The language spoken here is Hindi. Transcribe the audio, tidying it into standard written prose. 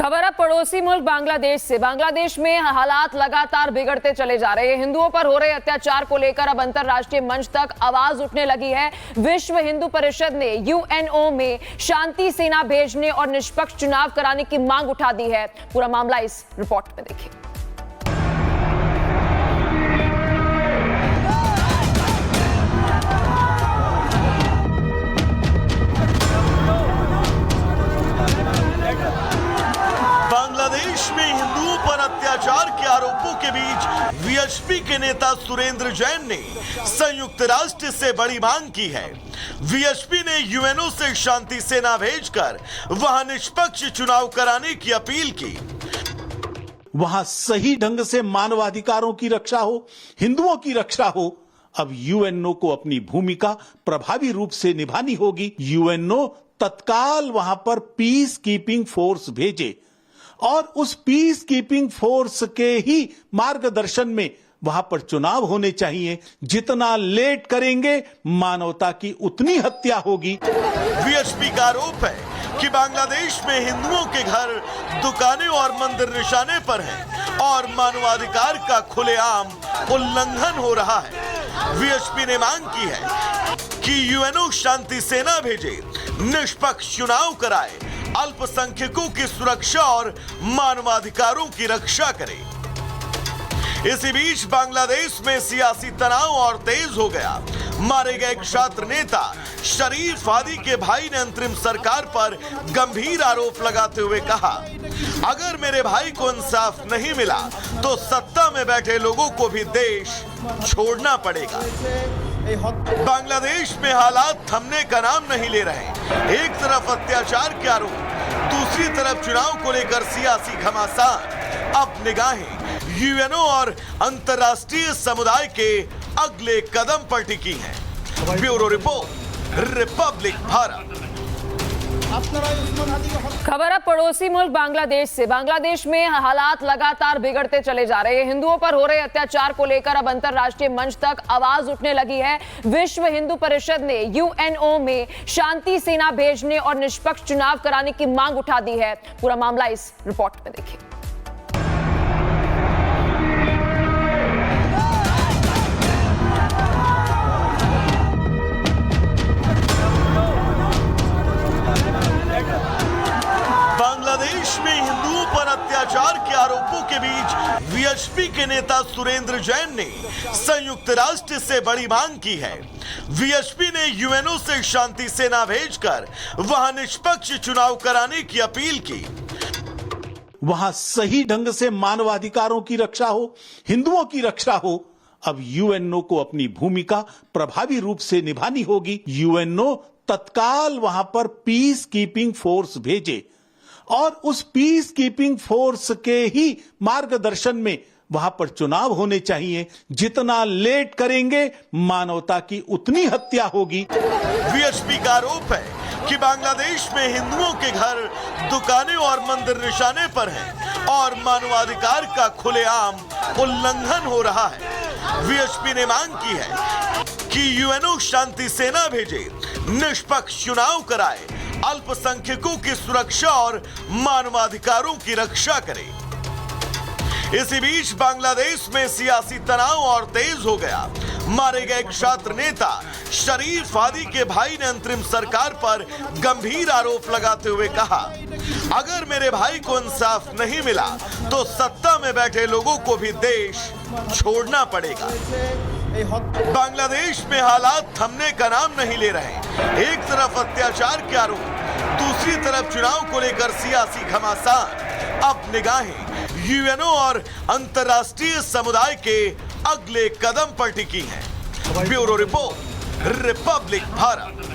खबर अब पड़ोसी मुल्क बांग्लादेश से। बांग्लादेश में हालात लगातार बिगड़ते चले जा रहे हैं। हिंदुओं पर हो रहे अत्याचार को लेकर अब अंतर्राष्ट्रीय मंच तक आवाज उठने लगी है। विश्व हिंदू परिषद ने यूएनओ में शांति सेना भेजने और निष्पक्ष चुनाव कराने की मांग उठा दी है। पूरा मामला इस रिपोर्ट में देखिए। बांग्लादेश में हिंदुओं पर अत्याचार के आरोपों के बीच वीएचपी के नेता सुरेंद्र जैन ने संयुक्त राष्ट्र से बड़ी मांग की है। वीएचपी ने यूएनओ से शांति सेना भेजकर वहां निष्पक्ष चुनाव कराने की अपील की। वहां सही ढंग से मानवाधिकारों की रक्षा हो, हिंदुओं की रक्षा हो। अब यूएनओ को अपनी भूमिका प्रभावी रूप से निभानी होगी। यूएनओ तत्काल वहां पर पीस कीपिंग फोर्स भेजे और उस पीस कीपिंग फोर्स के ही मार्गदर्शन में वहां पर चुनाव होने चाहिए। जितना लेट करेंगे मानवता की उतनी हत्या होगी। वीएचपी का आरोप है कि बांग्लादेश में हिंदुओं के घर, दुकानें और मंदिर निशाने पर हैं और मानवाधिकार का खुलेआम उल्लंघन हो रहा है। वीएचपी ने मांग की है कि यूएनओ शांति सेना भेजे, निष्पक्ष चुनाव कराए, अल्पसंख्यकों की सुरक्षा और मानवाधिकारों की रक्षा करे। इसी बीच बांग्लादेश में सियासी तनाव और तेज हो गया। मारे गए छात्र नेता शरीफ हादी के भाई ने अंतरिम सरकार पर गंभीर आरोप लगाते हुए कहा, अगर मेरे भाई को इंसाफ नहीं मिला तो सत्ता में बैठे लोगों को भी देश छोड़ना पड़ेगा। बांग्लादेश में हालात थमने का नाम नहीं ले रहे। एक तरफ अत्याचार के आरोप, दूसरी तरफ चुनाव को लेकर सियासी घमासान। अब निगाहें यूएनओ और अंतर्राष्ट्रीय समुदाय के अगले कदम पर टिकी हैं। Bureau report, Republic Bharat. खबर अब पड़ोसी मुल्क बांग्लादेश से। बांग्लादेश में हालात लगातार बिगड़ते चले जा रहे हैं। हिंदुओं पर हो रहे अत्याचार को लेकर अब अंतर्राष्ट्रीय मंच तक आवाज उठने लगी है। विश्व हिंदू परिषद ने यूएनओ में शांति सेना भेजने और निष्पक्ष चुनाव कराने की मांग उठा दी है। पूरा मामला इस रिपोर्ट में देखिए। बांग्लादेश में हिंदुओं पर अत्याचार के आरोपों के बीच वीएचपी के नेता सुरेंद्र जैन ने संयुक्त राष्ट्र से बड़ी मांग की है। वीएचपी ने यूएनओ से शांति सेना भेजकर वहां निष्पक्ष चुनाव कराने की अपील की। वहां सही ढंग से मानवाधिकारों की रक्षा हो, हिंदुओं की रक्षा हो। अब यूएनओ को अपनी भूमिका प्रभावी रूप से निभानी होगी। यूएनओ तत्काल वहां पर पीस कीपिंग फोर्स भेजे और उस पीस कीपिंग फोर्स के ही मार्गदर्शन में वहां पर चुनाव होने चाहिए। जितना लेट करेंगे मानवता की उतनी हत्या होगी। वीएचपी का आरोप है कि बांग्लादेश में हिंदुओं के घर, दुकानें और मंदिर निशाने पर हैं और मानवाधिकार का खुलेआम उल्लंघन हो रहा है। वीएचपी ने मांग की है कि यूएनओ शांति सेना भेजे, निष्पक्ष चुनाव कराए, अल्पसंख्यकों की सुरक्षा और मानवाधिकारों की रक्षा करे। इसी बीच बांग्लादेश में सियासी तनाव और तेज हो गया। मारे गए छात्र नेता शरीफ हादी के भाई ने अंतरिम सरकार पर गंभीर आरोप लगाते हुए कहा, अगर मेरे भाई को इंसाफ नहीं मिला तो सत्ता में बैठे लोगों को भी देश छोड़ना पड़ेगा। बांग्लादेश में हालात थमने का नाम नहीं ले रहे। एक तरफ अत्याचार के आरोप, दूसरी तरफ चुनाव को लेकर सियासी घमासान। अब निगाहें यूएनओ और अंतर्राष्ट्रीय समुदाय के अगले कदम पर टिकी हैं। Bureau report, Republic Bharat.